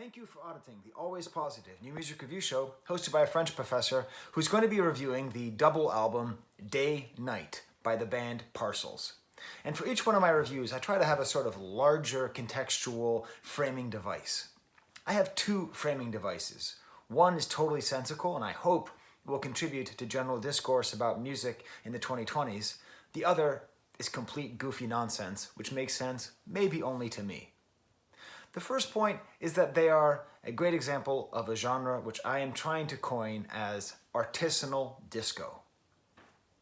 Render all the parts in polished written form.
Thank you for auditing the Always Positive New Music Review Show hosted by a French professor who's going to be reviewing the double album Day Night by the band Parcels. And for each one of my reviews, I try to have a sort of larger contextual framing device. I have two framing devices. One is totally sensical and I hope will contribute to general discourse about music in the 2020s. The other is complete goofy nonsense, which makes sense maybe only to me. The first point is that they are a great example of a genre which I am trying to coin as artisanal disco.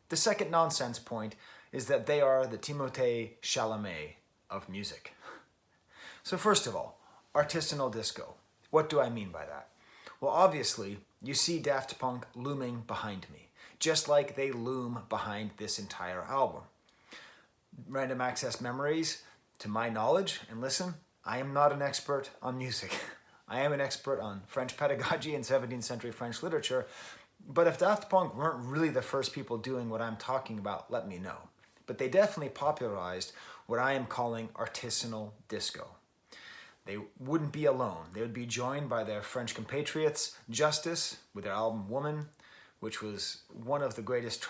The second nonsense point is that they are the Timothée Chalamet of music. So first of all, artisanal disco. What do I mean by that? Well, obviously, you see Daft Punk looming behind me, just like they loom behind this entire album. Random Access Memories, to my knowledge, and listen, I am not an expert on music. I am an expert on French pedagogy and 17th century French literature, but if Daft Punk weren't really the first people doing what I'm talking about, let me know. But they definitely popularized what I am calling artisanal disco. They wouldn't be alone. They would be joined by their French compatriots, Justice, with their album Woman, which was one of the greatest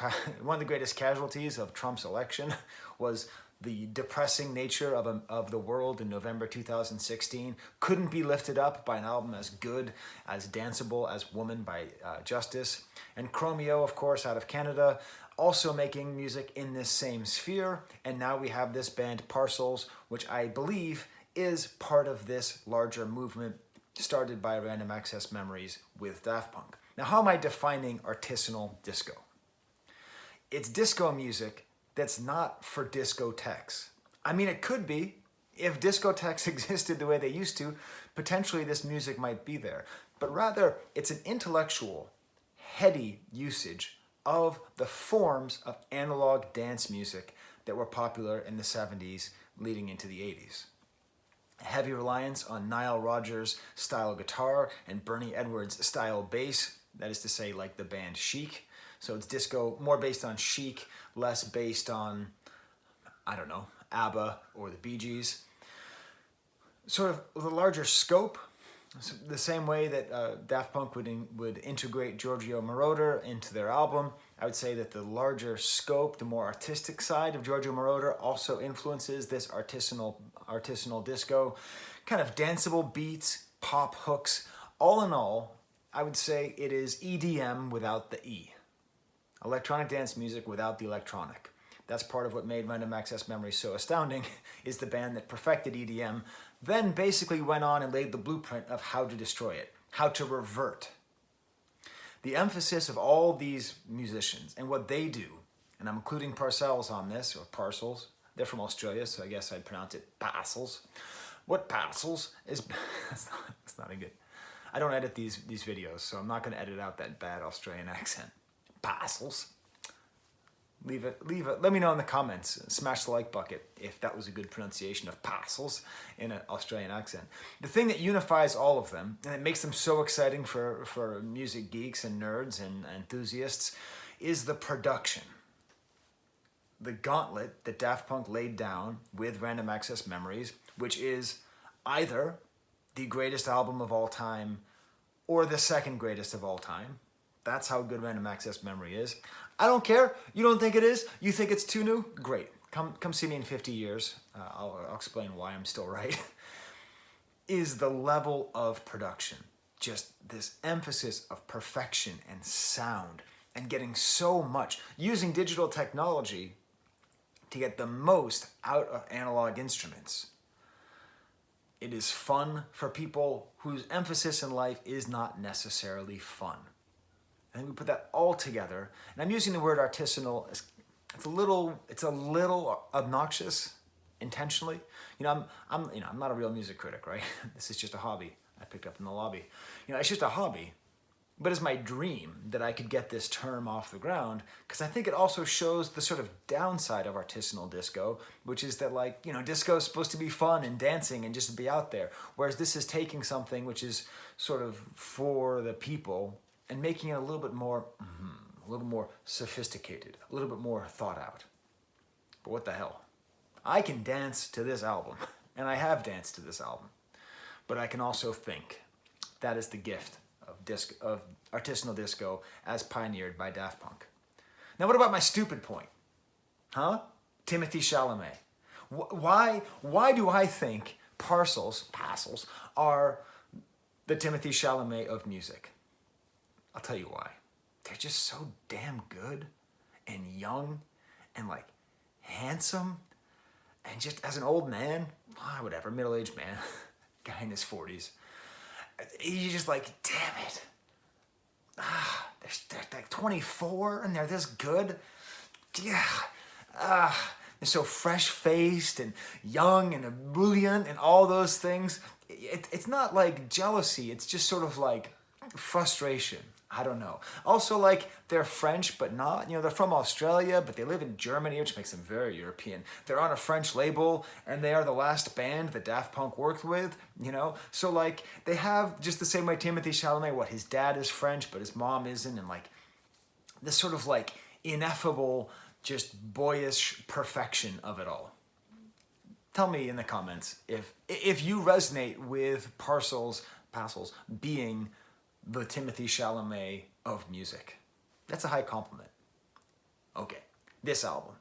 casualties of Trump's election, was the depressing nature of the world in November 2016 couldn't be lifted up by an album as good, as danceable as Woman by Justice. And Chromeo, of course, out of Canada, also making music in this same sphere. And now we have this band Parcels, which I believe is part of this larger movement started by Random Access Memories with Daft Punk. Now, how am I defining artisanal disco? It's disco music that's not for discotheques. I mean, it could be. If discotheques existed the way they used to, potentially this music might be there. But rather, it's an intellectual, heady usage of the forms of analog dance music that were popular in the 70s leading into the 80s. A heavy reliance on Nile Rodgers style guitar and Bernie Edwards style bass, that is to say like the band Chic. So it's disco more based on Chic, less based on, I don't know, ABBA or the Bee Gees. Sort of the larger scope, the same way that Daft Punk would integrate Giorgio Moroder into their album. I would say that the larger scope, the more artistic side of Giorgio Moroder also influences this artisanal disco. Kind of danceable beats, pop hooks. All in all, I would say it is EDM without the E. Electronic dance music without the electronic. That's part of what made Random Access Memories so astounding, is the band that perfected EDM, then basically went on and laid the blueprint of how to destroy it, how to revert. The emphasis of all these musicians and what they do, and I'm including Parcels on this, or Parcels, they're from Australia, so I guess I'd pronounce it Parcels. What Parcels is, that's not a good, I don't edit these videos, so I'm not going to edit out that bad Australian accent. Parcels. Leave it. Let me know in the comments. Smash the like bucket if that was a good pronunciation of Parcels in an Australian accent. The thing that unifies all of them, and it makes them so exciting for music geeks and nerds and enthusiasts, is the production. The gauntlet that Daft Punk laid down with Random Access Memories, which is either the greatest album of all time or the second greatest of all time. That's how good Random Access Memory is. I don't care. You don't think it is? You think it's too new? Great. Come see me in 50 years. I'll explain why I'm still right. Is the level of production. Just this emphasis of perfection and sound and getting so much, using digital technology to get the most out of analog instruments. It is fun for people whose emphasis in life is not necessarily fun. And we put that all together, and I'm using the word artisanal. It's a little obnoxious, intentionally. I'm not a real music critic, right? This is just a hobby I picked up in the lobby. It's just a hobby, but it's my dream that I could get this term off the ground, because I think it also shows the sort of downside of artisanal disco, which is that disco is supposed to be fun and dancing and just be out there, whereas this is taking something which is sort of for the people and making it a little bit more sophisticated, a little bit more thought out. But what the hell? I can dance to this album, and I have danced to this album. but I can also think. That is the gift of artisanal disco as pioneered by Daft Punk. Now what about my stupid point? Huh? Timothée Chalamet. Why do I think Parcels are the Timothée Chalamet of music? I'll tell you why. They're just so damn good and young and like handsome, and just as an old man, whatever, middle-aged man, guy in his 40s, you're just like, damn it. They're like 24 and they're this good. Yeah. They're so fresh-faced and young and ebullient and all those things. It's not like jealousy. It's just sort of like frustration. I don't know. Also, like, they're French, but not. They're from Australia, but they live in Germany, which makes them very European. They're on a French label, and they are the last band that Daft Punk worked with, So, like, they have just the same way Timothée Chalamet, his dad is French, but his mom isn't, and, like, this sort of, like, ineffable, just boyish perfection of it all. Tell me in the comments if you resonate with Parcels being the Timothée Chalamet of music. That's a high compliment. Okay, this album.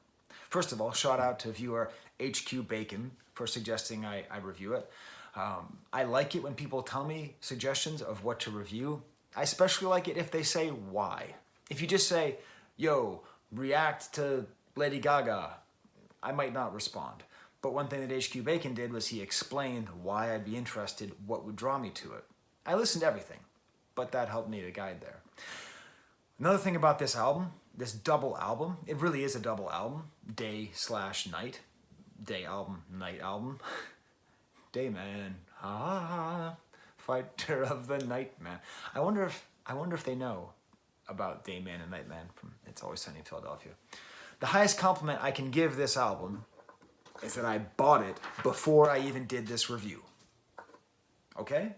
First of all, shout out to viewer HQ Bacon for suggesting I review it. I like it when people tell me suggestions of what to review. I especially like it if they say why. If you just say, yo, react to Lady Gaga, I might not respond. But one thing that HQ Bacon did was he explained why I'd be interested, what would draw me to it. I listened to everything, but that helped me to guide there. Another thing about this album, this double album, it really is a double album, day/night. Day album, night album. Day man, fighter of the night man. I wonder if they know about Day Man and Night Man from It's Always Sunny in Philadelphia. The highest compliment I can give this album is that I bought it before I even did this review. Okay?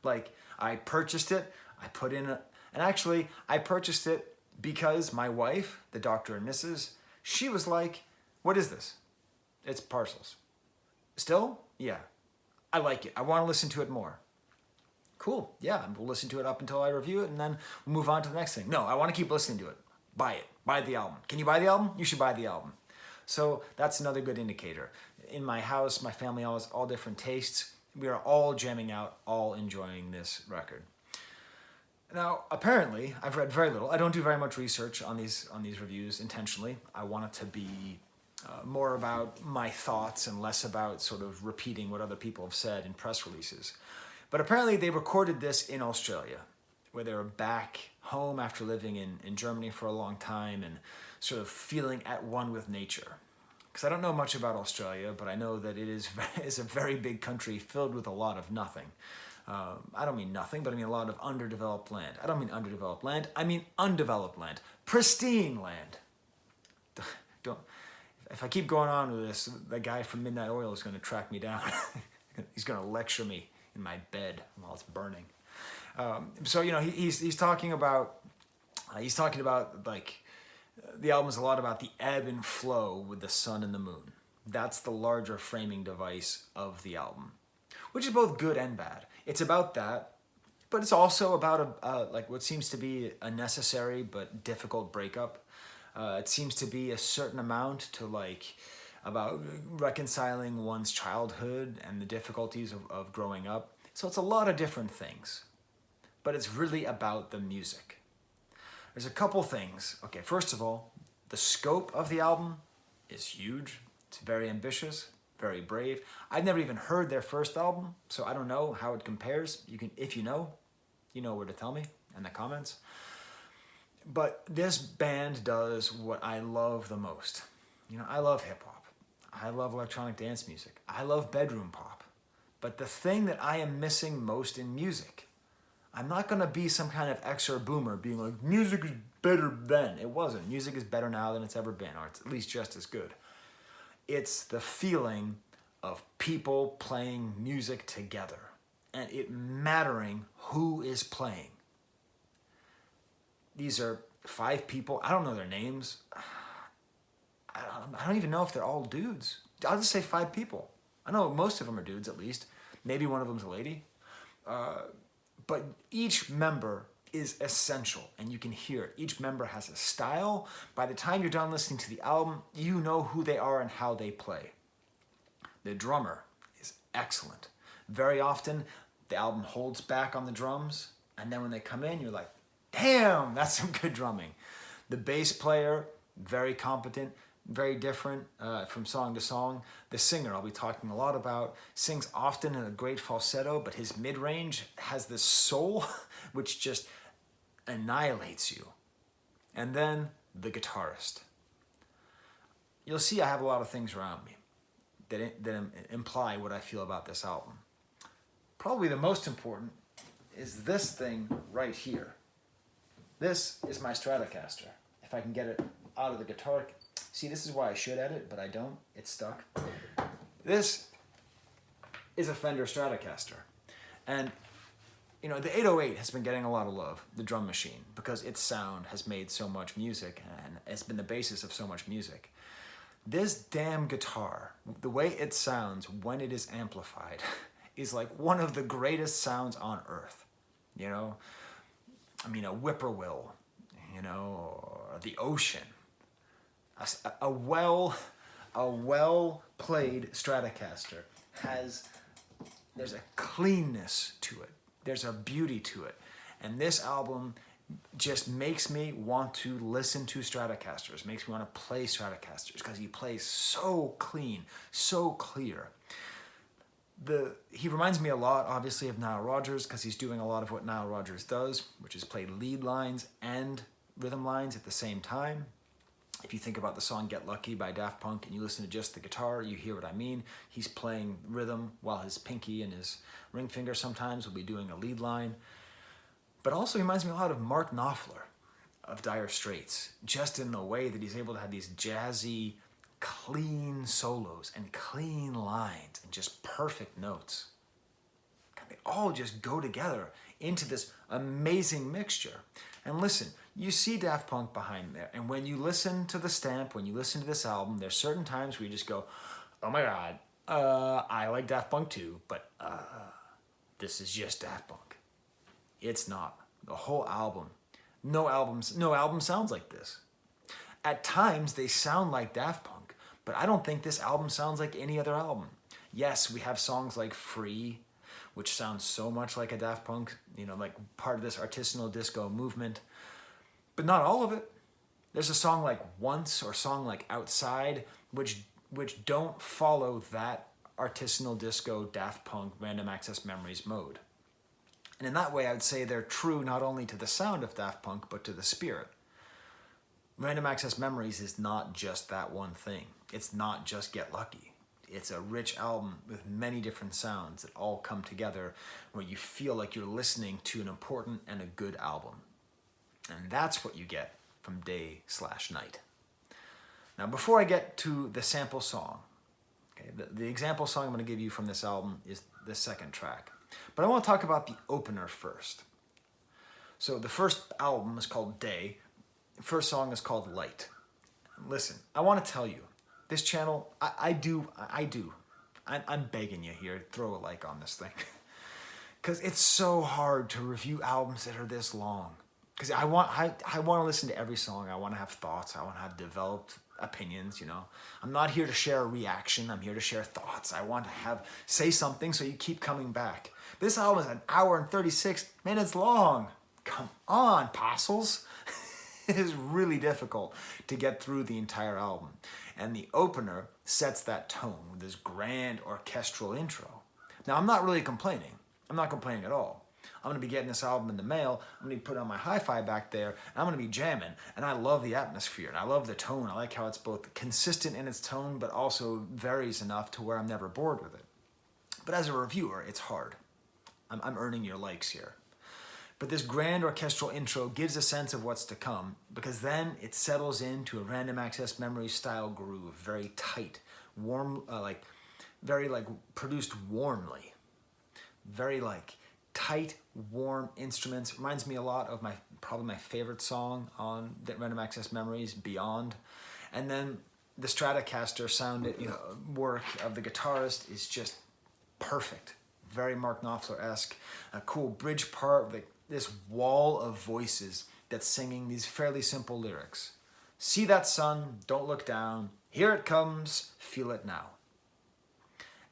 Like, I purchased it, I put in and actually, I purchased it because my wife, the Dr. and Mrs., she was like, what is this? It's Parcels. Still? Yeah. I like it. I want to listen to it more. Cool. Yeah, we'll listen to it up until I review it, and then we'll move on to the next thing. No, I want to keep listening to it. Buy it. Buy the album. Can you buy the album? You should buy the album. So that's another good indicator. In my house, my family has all different tastes. We are all jamming out, all enjoying this record. Now, apparently, I've read very little. I don't do very much research on these reviews intentionally. I want it to be more about my thoughts and less about sort of repeating what other people have said in press releases. But apparently they recorded this in Australia, where they were back home after living in Germany for a long time and sort of feeling at one with nature. Because I don't know much about Australia, but I know that it is a very big country filled with a lot of nothing. I don't mean nothing, but I mean a lot of underdeveloped land. I don't mean underdeveloped land, I mean undeveloped land. Pristine land. If I keep going on with this, the guy from Midnight Oil is going to track me down. He's going to lecture me in my bed while it's burning. So he's talking about like the album is a lot about the ebb and flow with the sun and the moon. That's the larger framing device of the album, which is both good and bad. It's about that, but it's also about like what seems to be a necessary but difficult breakup. It seems to be a certain amount to like about reconciling one's childhood and the difficulties of growing up. So it's a lot of different things, but it's really about the music. There's a couple things. Okay, first of all, the scope of the album is huge. It's very ambitious, very brave. I've never even heard their first album, so I don't know how it compares. If you know where to tell me in the comments. But this band does what I love the most. I love hip hop. I love electronic dance music. I love bedroom pop. But the thing that I am missing most in music, I'm not going to be some kind of ex or boomer being like, music is better then. It wasn't. Music is better now than it's ever been, or it's at least just as good. It's the feeling of people playing music together and it mattering who is playing. These are 5 people. I don't know their names. I don't even know if they're all dudes. I'll just say 5 people. I know most of them are dudes, at least. Maybe one of them's a lady. But each member is essential, and you can hear it. Each member has a style. By the time you're done listening to the album, you know who they are and how they play. The drummer is excellent. Very often, the album holds back on the drums, and then when they come in, you're like, damn, that's some good drumming. The bass player, very competent, very different from song to song. The singer, I'll be talking a lot about, sings often in a great falsetto, but his mid-range has this soul which just annihilates you. And then the guitarist. You'll see I have a lot of things around me that imply what I feel about this album. Probably the most important is this thing right here. This is my Stratocaster. If I can get it out of the guitar. See, this is why I should edit, but I don't. It's stuck. This is a Fender Stratocaster. And, you know, the 808 has been getting a lot of love, the drum machine, because its sound has made so much music and it's been the basis of so much music. This damn guitar, the way it sounds when it is amplified, is like one of the greatest sounds on earth. You know, I mean, a whippoorwill, you know, or the ocean. A well-played Stratocaster there's a cleanness to it. There's a beauty to it. And this album just makes me want to listen to Stratocasters, makes me want to play Stratocasters, because he plays so clean, so clear. He reminds me a lot, obviously, of Nile Rodgers, because he's doing a lot of what Nile Rodgers does, which is play lead lines and rhythm lines at the same time. If you think about the song Get Lucky by Daft Punk and you listen to just the guitar, you hear what I mean. He's playing rhythm while his pinky and his ring finger sometimes will be doing a lead line. But also he reminds me a lot of Mark Knopfler of Dire Straits, just in the way that he's able to have these jazzy, clean solos and clean lines and just perfect notes. They all just go together into this amazing mixture. And listen, you see Daft Punk behind there, and when you listen to the stamp, when you listen to this album, there's certain times where you just go, oh my God, I like Daft Punk too, but this is just Daft Punk. It's not. The whole album. No album sounds like this. At times, they sound like Daft Punk, but I don't think this album sounds like any other album. Yes, we have songs like Free, which sounds so much like a Daft Punk, you know, like part of this artisanal disco movement, but not all of it. There's a song like Once or a song like Outside, which don't follow that artisanal disco Daft Punk Random Access Memories mode. And in that way, I would say they're true not only to the sound of Daft Punk, but to the spirit. Random Access Memories is not just that one thing. It's not just Get Lucky. It's a rich album with many different sounds that all come together where you feel like you're listening to an important and a good album. And that's what you get from Day/Night. Now, before I get to the sample song, okay, the example song I'm going to give you from this album is the second track. But I want to talk about the opener first. So the first album is called Day. The first song is called Light. Listen, I want to tell you, this channel, I'm begging you here, throw a like on this thing. Because it's so hard to review albums that are this long. Because I want to listen to every song. I want to have thoughts. I want to have developed opinions, you know. I'm not here to share a reaction. I'm here to share thoughts. I want to say something so you keep coming back. This album is 1 hour and 36 minutes long. Come on, Parcels. It is really difficult to get through the entire album. And the opener sets that tone with this grand orchestral intro. Now, I'm not really complaining. I'm not complaining at all. I'm going to be getting this album in the mail. I'm going to put on my hi-fi back there, and I'm going to be jamming. And I love the atmosphere, and I love the tone. I like how it's both consistent in its tone, but also varies enough to where I'm never bored with it. But as a reviewer, it's hard. I'm earning your likes here. But this grand orchestral intro gives a sense of what's to come, because then it settles into a Random Access Memories style groove, very tight, warm, very produced warmly, very tight, warm instruments. Reminds me a lot of probably my favorite song on the Random Access Memories, Beyond. And then the Stratocaster work of the guitarist is just perfect. very Mark Knopfler-esque, a cool bridge part, like this wall of voices that's singing these fairly simple lyrics. See that sun, don't look down, here it comes, feel it now.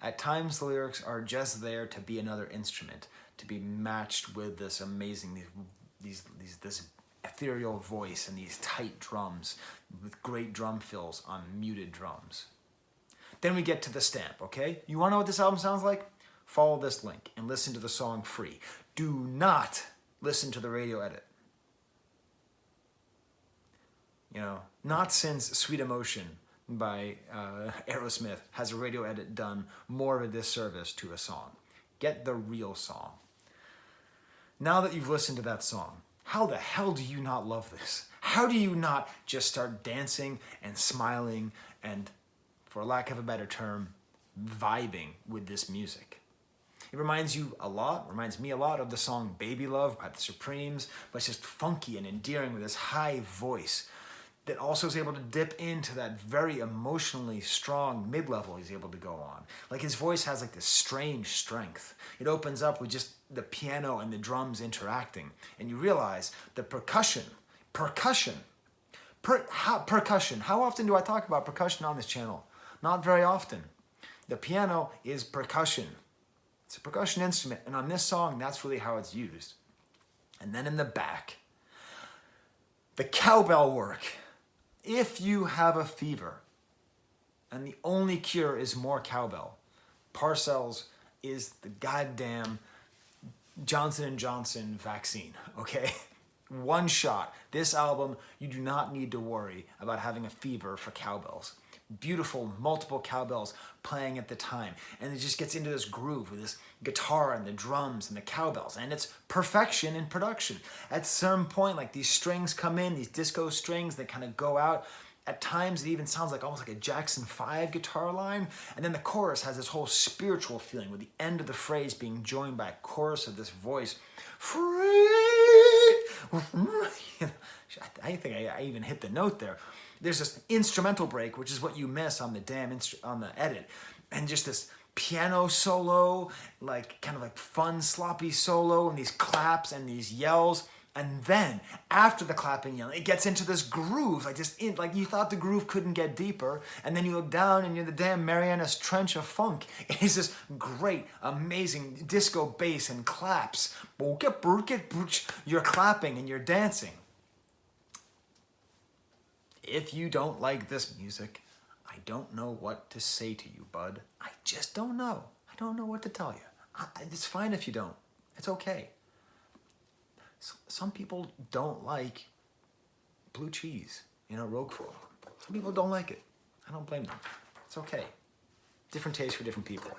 At times the lyrics are just there to be another instrument, to be matched with this amazing, this ethereal voice and these tight drums with great drum fills on muted drums. Then we get to the stamp, okay? You wanna know what this album sounds like? Follow this link and listen to the song free. Do not listen to the radio edit. You know, not since Sweet Emotion by Aerosmith has a radio edit done more of a disservice to a song. Get the real song. Now that you've listened to that song, how the hell do you not love this? How do you not just start dancing and smiling and, for lack of a better term, vibing with this music? It reminds me a lot of the song Baby Love by the Supremes, but it's just funky and endearing with this high voice that also is able to dip into that very emotionally strong mid-level he's able to go on. Like his voice has like this strange strength. It opens up with just the piano and the drums interacting, and you realize the percussion. How often do I talk about percussion on this channel? Not very often. The piano is percussion. It's a percussion instrument, and on this song, that's really how it's used. And then in the back, the cowbell work. If you have a fever, and the only cure is more cowbell, Parcels is the goddamn Johnson & Johnson vaccine, okay? One shot. This album, you do not need to worry about having a fever for cowbells. Beautiful, multiple cowbells playing at the time. And it just gets into this groove with this guitar and the drums and the cowbells. And it's perfection in production. At some point, like these strings come in, these disco strings that kind of go out. At times, it even sounds like almost like a Jackson 5 guitar line. And then the chorus has this whole spiritual feeling with the end of the phrase being joined by a chorus of this voice. Free! I think I even hit the note there. There's this instrumental break, which is what you miss on the edit, and just this piano solo, like kind of like fun sloppy solo, and these claps and these yells, and then after the clapping and yelling, it gets into this groove, like you thought the groove couldn't get deeper, and then you look down and you're the damn Marianas Trench of funk. It's this great, amazing disco bass and claps. You're clapping and you're dancing. If you don't like this music, I don't know what to say to you, bud. I just don't know. I don't know what to tell you. It's fine if you don't. It's okay. Some people don't like blue cheese, Roquefort. Some people don't like it. I don't blame them. It's okay. Different taste for different people.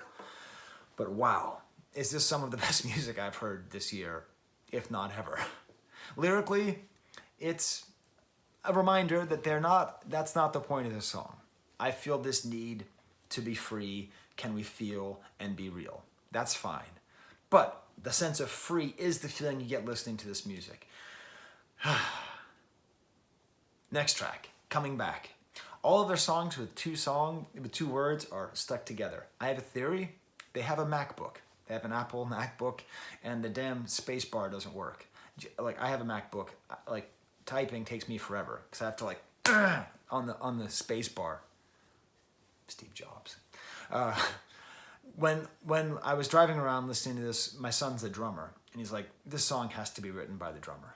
But wow, is this some of the best music I've heard this year, if not ever. Lyrically, it's a reminder that that's not the point of this song. I feel this need to be free. Can we feel and be real? That's fine. But the sense of free is the feeling you get listening to this music. Next track, Comingback. All of their songs with two words are stuck together. I have a theory. They have a MacBook. They have an Apple MacBook, and the damn space bar doesn't work. Like, I have a MacBook. Like, typing takes me forever because I have to on the space bar. Steve Jobs. When I was driving around listening to this, my son's a drummer, and he's like, this song has to be written by the drummer.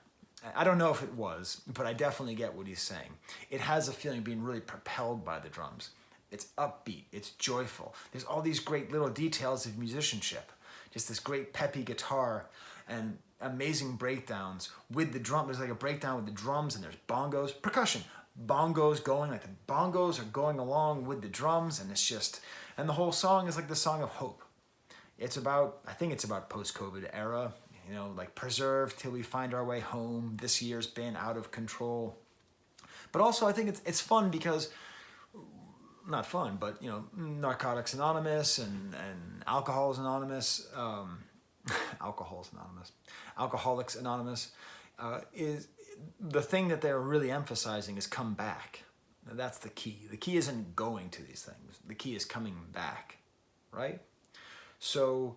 I don't know if it was, but I definitely get what he's saying. It has a feeling of being really propelled by the drums. It's upbeat, it's joyful. There's all these great little details of musicianship. Just this great peppy guitar and amazing breakdowns with the drum. There's like a breakdown with the drums, and there's bongos, percussion. Bongos going, like the bongos are going along with the drums, and it's just, and the whole song is like the song of hope. I think it's about post-COVID era, like preserve till we find our way home. This year's been out of control. But also I think it's fun because, not fun, but Narcotics Anonymous and Alcoholics Anonymous is the thing that they're really emphasizing is come back. That's the key. The key isn't going to these things. The key is coming back, right? So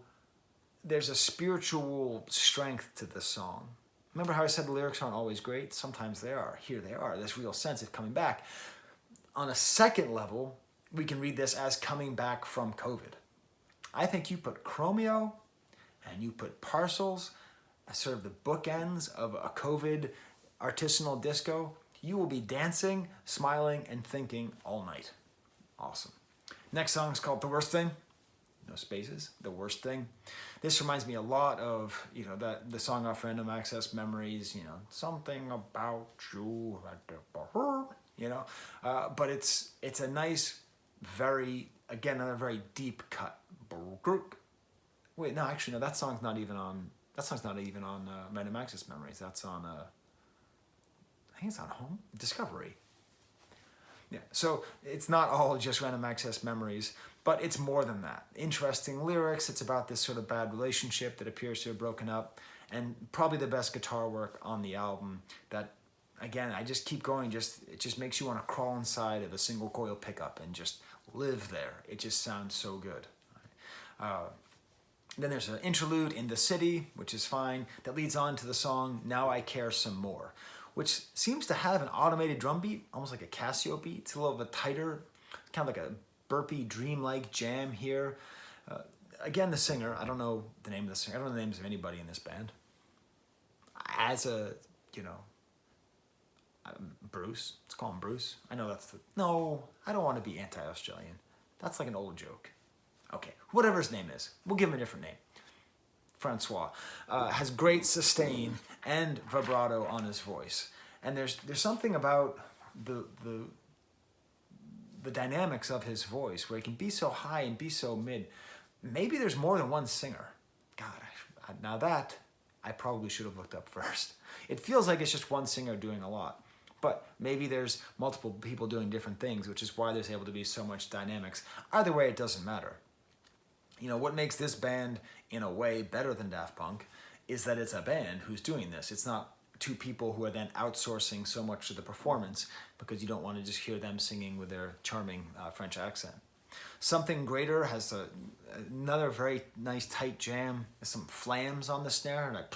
there's a spiritual strength to this song. Remember how I said the lyrics aren't always great? Sometimes they are. Here they are. This real sense of coming back. On a second level, we can read this as coming back from COVID. I think you put Chromeo and you put Parcels as sort of the bookends of a COVID artisanal disco. You will be dancing, smiling, and thinking all night. Awesome. Next song is called The Worst Thing. No spaces. The Worst Thing. This reminds me a lot of, that the song off Random Access Memories, something about you, but it's a nice, another very deep cut. Wait, no, actually, no, that song's not even on Random Access Memories. That's on, I think it's on Home? Discovery. Yeah, so it's not all just Random Access Memories, but it's more than that. Interesting lyrics. It's about this sort of bad relationship that appears to have broken up, and probably the best guitar work on the album that, again, I just keep going. It just makes you want to crawl inside of a single coil pickup and just live there. It just sounds so good. Then there's an interlude in the city, which is fine, that leads on to the song Now I Care Some More, which seems to have an automated drum beat, almost like a Casio beat. It's a little bit tighter, kind of like a burpy, dreamlike jam here. Again, the singer, I don't know the name of the singer. I don't know the names of anybody in this band. As Bruce, let's call him Bruce. I know no, I don't want to be anti-Australian. That's like an old joke. Okay, whatever his name is, we'll give him a different name. Francois has great sustain and vibrato on his voice, and there's something about the dynamics of his voice where he can be so high and be so mid. Maybe there's more than one singer. God, now that I probably should have looked up first. It feels like it's just one singer doing a lot, but maybe there's multiple people doing different things, which is why there's able to be so much dynamics. Either way, it doesn't matter. What makes this band, in a way, better than Daft Punk is that it's a band who's doing this. It's not two people who are then outsourcing so much of the performance because you don't want to just hear them singing with their charming French accent. Something Greater has another very nice tight jam. There's some flams on the snare.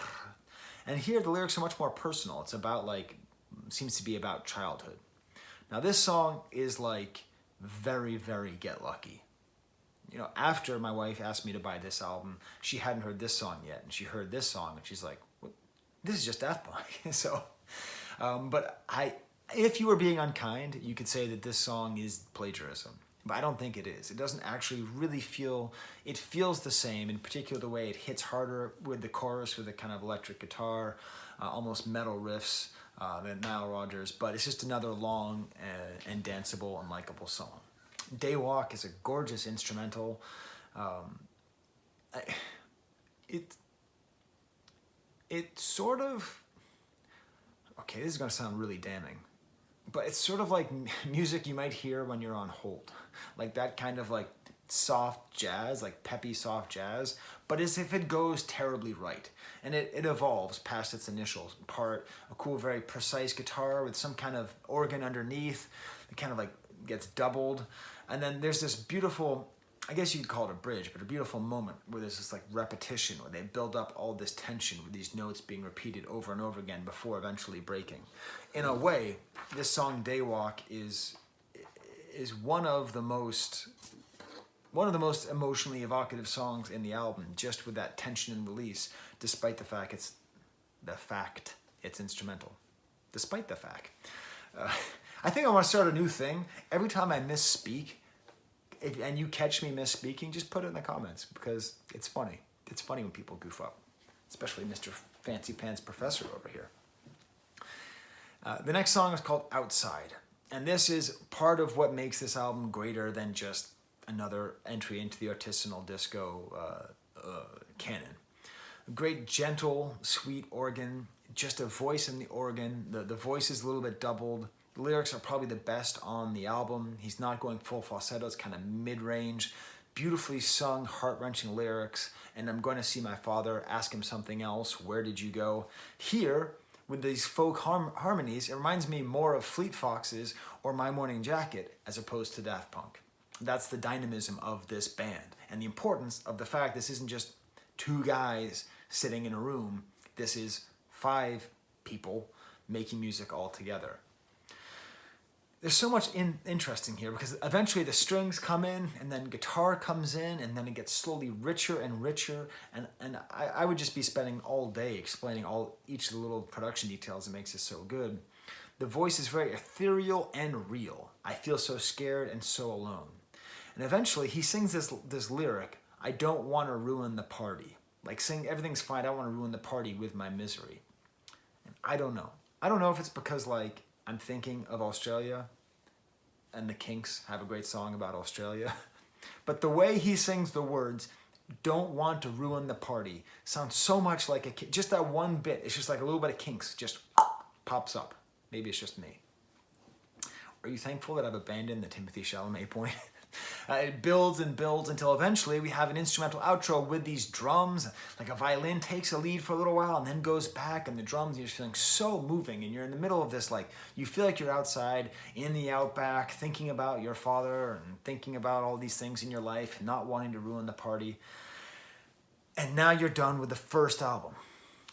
And here the lyrics are much more personal. It's about seems to be about childhood. Now this song is very, very Get Lucky. After my wife asked me to buy this album, she hadn't heard this song yet, and she heard this song, and she's like, what? This is just Daft Punk. So, but if you were being unkind, you could say that this song is plagiarism, but I don't think it is. It doesn't actually really it feels the same, in particular the way it hits harder with the chorus with a kind of electric guitar, almost metal riffs than Nile Rodgers, but it's just another long and danceable and likable song. Daywalk is a gorgeous instrumental. It sort of, okay, this is going to sound really damning, but it's sort of like music you might hear when you're on hold. Like that kind of soft jazz, peppy soft jazz, but as if it goes terribly right. And it evolves past its initial part, a cool, very precise guitar with some kind of organ underneath. It kind of gets doubled. And then there's this beautiful, I guess you'd call it a bridge, but a beautiful moment where there's this repetition where they build up all this tension with these notes being repeated over and over again before eventually breaking. In a way, this song Daywalk is one of the most emotionally evocative songs in the album, just with that tension and release, despite the fact it's instrumental. Despite the fact. I think I want to start a new thing. Every time I misspeak, and you catch me misspeaking, just put it in the comments because it's funny. It's funny when people goof up, especially Mr. Fancy Pants Professor over here. The next song is called Outside, and this is part of what makes this album greater than just another entry into the Artisanal Disco canon. Great, gentle, sweet organ, just a voice in the organ. The voice is a little bit doubled. The lyrics are probably the best on the album. He's not going full falsetto, it's kind of mid-range. Beautifully sung, heart-wrenching lyrics. And I'm going to see my father, ask him something else. Where did you go? Here, with these folk harmonies, it reminds me more of Fleet Foxes or My Morning Jacket as opposed to Daft Punk. That's the dynamism of this band and the importance of the fact this isn't just 2 guys sitting in a room. This is 5 people making music all together. There's so much interesting here because eventually the strings come in and then guitar comes in and then it gets slowly richer and richer. And I would just be spending all day explaining each of the little production details that makes it so good. The voice is very ethereal and real. I feel so scared and so alone. And eventually he sings this lyric, I don't want to ruin the party. Like saying everything's fine, I don't want to ruin the party with my misery. And I don't know. I don't know if it's because like I'm thinking of Australia and the Kinks have a great song about Australia. But the way he sings the words, don't want to ruin the party, sounds so much like just that one bit. It's just like a little bit of Kinks just pops up. Maybe it's just me. Are you thankful that I've abandoned the Timothée Chalamet point? It builds and builds until eventually we have an instrumental outro with these drums, like a violin takes a lead for a little while and then goes back, and the drums, you're just feeling so moving, and you're in the middle of this, like you feel like you're outside in the outback thinking about your father and thinking about all these things in your life, not wanting to ruin the party. And now you're done with the first album,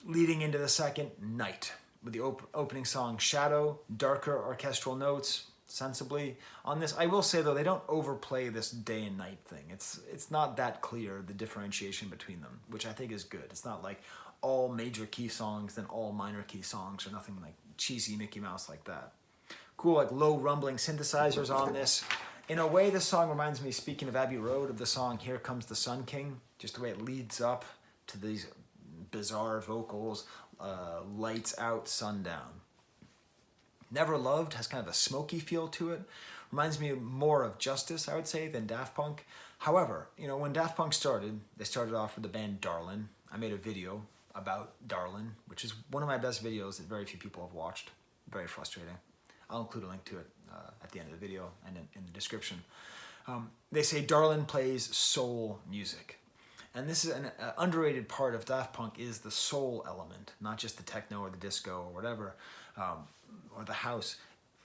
leading into the second, Night, with the opening song Shadow, darker orchestral notes, sensibly on this. I will say though, they don't overplay this day and night thing. It's not that clear, the differentiation between them, which I think is good. It's not like all major key songs then all minor key songs, or nothing like cheesy Mickey Mouse like that. Cool, like low rumbling synthesizers on this. In a way, this song reminds me, speaking of Abbey Road, of the song Here Comes the Sun King, just the way it leads up to these bizarre vocals, lights out, sundown. Never Loved has kind of a smoky feel to it. Reminds me more of Justice, I would say, than Daft Punk. However, you know, when Daft Punk started, they started off with the band Darlin'. I made a video about Darlin', which is one of my best videos that very few people have watched. Very frustrating. I'll include a link to it at the end of the video and in the description. They say Darlin' plays soul music. And this is an underrated part of Daft Punk is the soul element, not just the techno or the disco or whatever, or the house.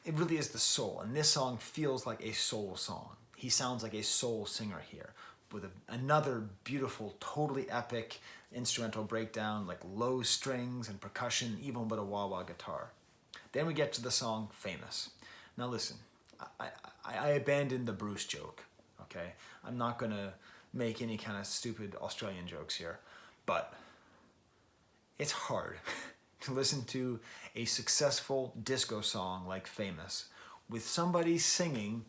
It really is the soul. And this song feels like a soul song. He sounds like a soul singer here with another beautiful, totally epic instrumental breakdown, like low strings and percussion, even a bit of wah-wah guitar. Then we get to the song Famous. Now listen, I abandoned the Bruce joke, okay? I'm not gonna make any kind of stupid Australian jokes here, but it's hard to listen to a successful disco song like Famous with somebody singing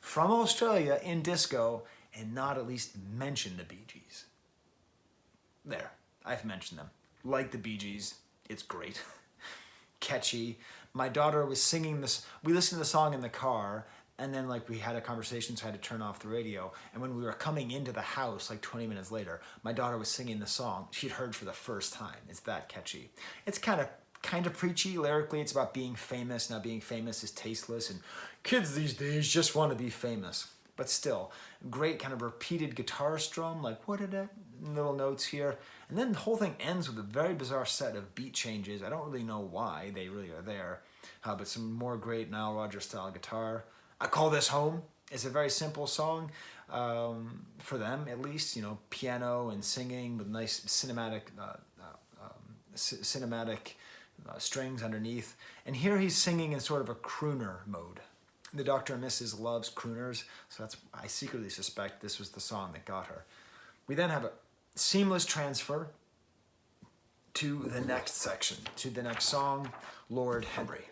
from Australia in disco and not at least mention the Bee Gees. There, I've mentioned them. Like the Bee Gees, it's great. Catchy. My daughter was singing this, we listened to the song in the car, and then like we had a conversation, so I had to turn off the radio. And when we were coming into the house, like 20 minutes later, my daughter was singing the song she'd heard for the first time. It's that catchy. It's kind of preachy lyrically. It's about being famous. Now being famous is tasteless, and kids these days just want to be famous. But still, great kind of repeated guitar strum, like what did that? Little notes here. And then the whole thing ends with a very bizarre set of beat changes. I don't really know why they really are there, but some more great Nile Rodgers style guitar. I Call This Home is a very simple song, for them at least, you know, piano and singing with nice cinematic strings underneath. And here he's singing in sort of a crooner mode. The Dr. and Mrs. loves crooners, so I secretly suspect this was the song that got her. We then have a seamless transfer to the next section, to the next song, Lord Henry,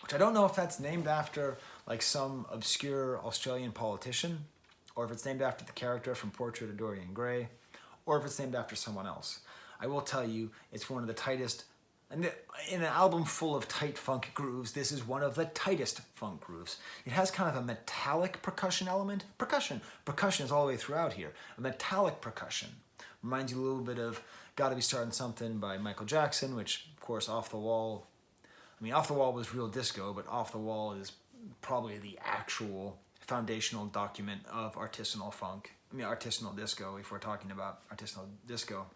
which I don't know if that's named after like some obscure Australian politician, or if it's named after the character from Portrait of Dorian Gray, or if it's named after someone else. I will tell you, it's one of the tightest, and in an album full of tight funk grooves, this is one of the tightest funk grooves. It has kind of a metallic percussion element. Percussion is all the way throughout here. A metallic percussion. Reminds you a little bit of Gotta Be Starting Something by Michael Jackson, which of course Off the Wall, I mean Off the Wall was real disco, but Off the Wall is probably the actual foundational document of artisanal funk. I mean artisanal disco, if we're talking about artisanal disco.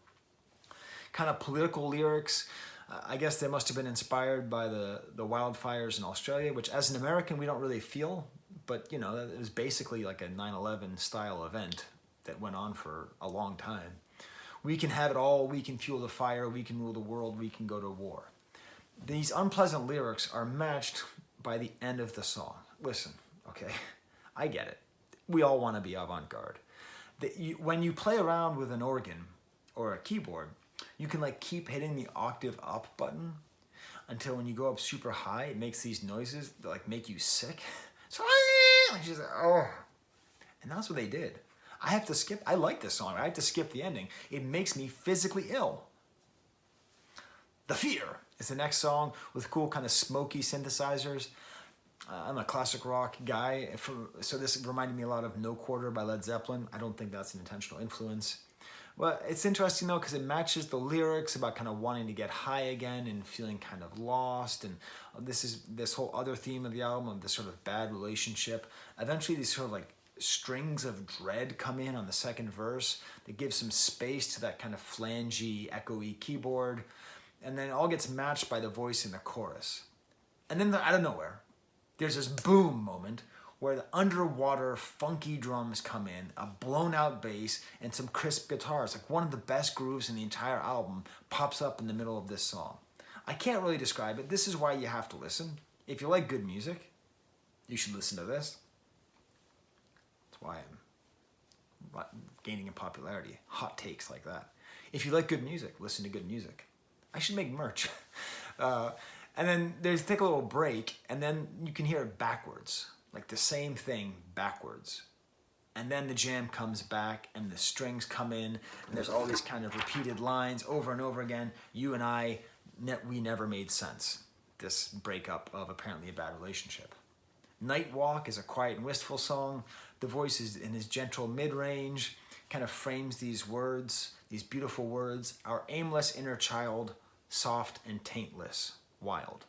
Kind of political lyrics. I guess they must have been inspired by the wildfires in Australia, which as an American we don't really feel, but you know, it was basically like a 9/11 style event that went on for a long time. We can have it all, we can fuel the fire, we can rule the world, we can go to war. These unpleasant lyrics are matched by the end of the song. Listen, okay, I get it. We all want to be avant-garde. When you play around with an organ or a keyboard, you can like keep hitting the octave up button until when you go up super high, it makes these noises that like make you sick. So she's like, oh. And that's what they did. I like this song. I have to skip the ending. It makes me physically ill. The Fear is the next song with cool kind of smoky synthesizers. I'm a classic rock guy, so this reminded me a lot of No Quarter by Led Zeppelin. I don't think that's an intentional influence. Well, it's interesting though because it matches the lyrics about kind of wanting to get high again and feeling kind of lost, and this whole other theme of the album of this sort of bad relationship. Eventually these sort of like strings of dread come in on the second verse that gives some space to that kind of flangey, echoey keyboard, and then it all gets matched by the voice in the chorus. And then out of nowhere, there's this boom moment where the underwater funky drums come in, a blown out bass, and some crisp guitars. Like one of the best grooves in the entire album pops up in the middle of this song. I can't really describe it. This is why you have to listen. If you like good music, you should listen to this. That's why I'm gaining in popularity. Hot takes like that. If you like good music, listen to good music. I should make merch. And then take a little break, and then you can hear it backwards. Like the same thing backwards. And then the jam comes back and the strings come in and there's all these kind of repeated lines over and over again. You and I, we never made sense. This breakup of apparently a bad relationship. Night Walk is a quiet and wistful song. The voice is in his gentle mid-range, kind of frames these words, these beautiful words. Our aimless inner child, soft and taintless, wild.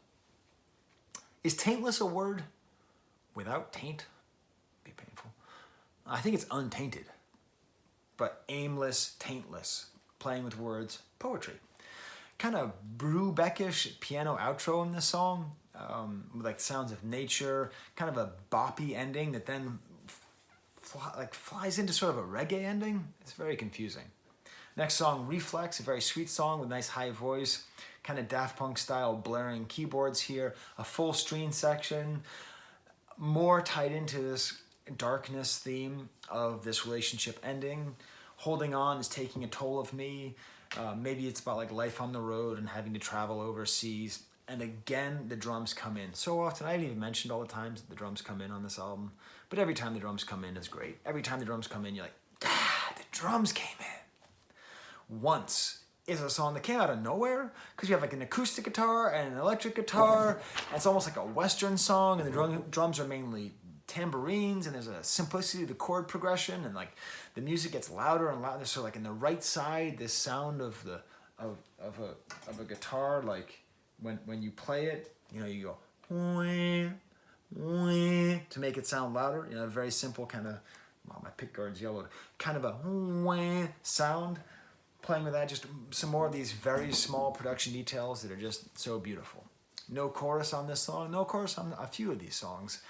Is taintless a word? Without taint, be painful. I think it's untainted, but aimless, taintless, playing with words, poetry. Kind of Brubeckish piano outro in this song, with like sounds of nature, kind of a boppy ending that then flies into sort of a reggae ending. It's very confusing. Next song, Reflex, a very sweet song with nice high voice, kind of Daft Punk style blaring keyboards here, a full string section, more tied into this darkness theme of this relationship ending. Holding On is taking a toll of me. Maybe it's about like life on the road and having to travel overseas. And again, the drums come in. So often, I haven't even mentioned all the times that the drums come in on this album, but every time the drums come in is great. Every time the drums come in, you're like, the drums came in. Once is a song that came out of nowhere because you have like an acoustic guitar and an electric guitar, and it's almost like a Western song, and the drums are mainly tambourines, and there's a simplicity to the chord progression, and like the music gets louder and louder. So like in the right side, this sound of a guitar, like when you play it, you go wah, wah, to make it sound louder. A very simple kind of, my pick guard's yellowed, kind of a wah sound. Playing with that, just some more of these very small production details that are just so beautiful. No chorus on this song, no chorus on a few of these songs,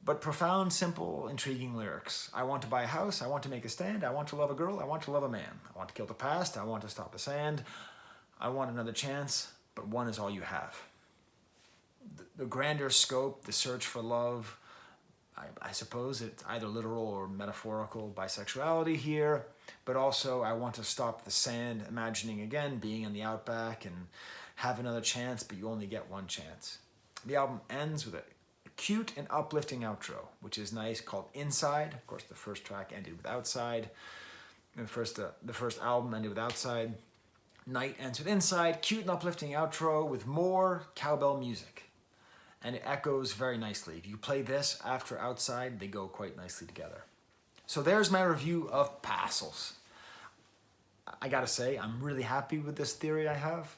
but profound, simple, intriguing lyrics. I want to buy a house, I want to make a stand, I want to love a girl, I want to love a man. I want to kill the past, I want to stop the sand, I want another chance, but one is all you have. The grander scope, the search for love, I suppose it's either literal or metaphorical bisexuality here, but also I want to stop the sand, imagining again being in the outback and have another chance, but you only get one chance. The album ends with a cute and uplifting outro, which is nice, called Inside. Of course, the first track ended with Outside. The first album ended with Outside. Night ends with Inside, cute and uplifting outro with more cowbell music. And it echoes very nicely. If you play this after Outside, they go quite nicely together. So there's my review of Parcels. I gotta say, I'm really happy with this theory I have.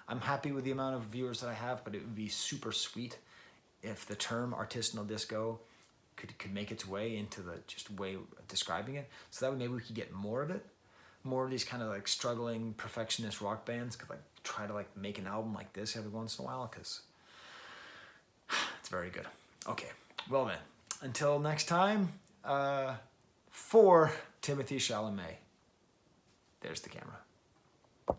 I'm happy with the amount of viewers that I have, but it would be super sweet if the term artisanal disco could make its way into the just way of describing it. So that way maybe we could get more of it. More of these kind of like struggling perfectionist rock bands could like try to like make an album like this every once in a while, because it's very good. Okay, well then, until next time, for Timothée Chalamet. There's the camera.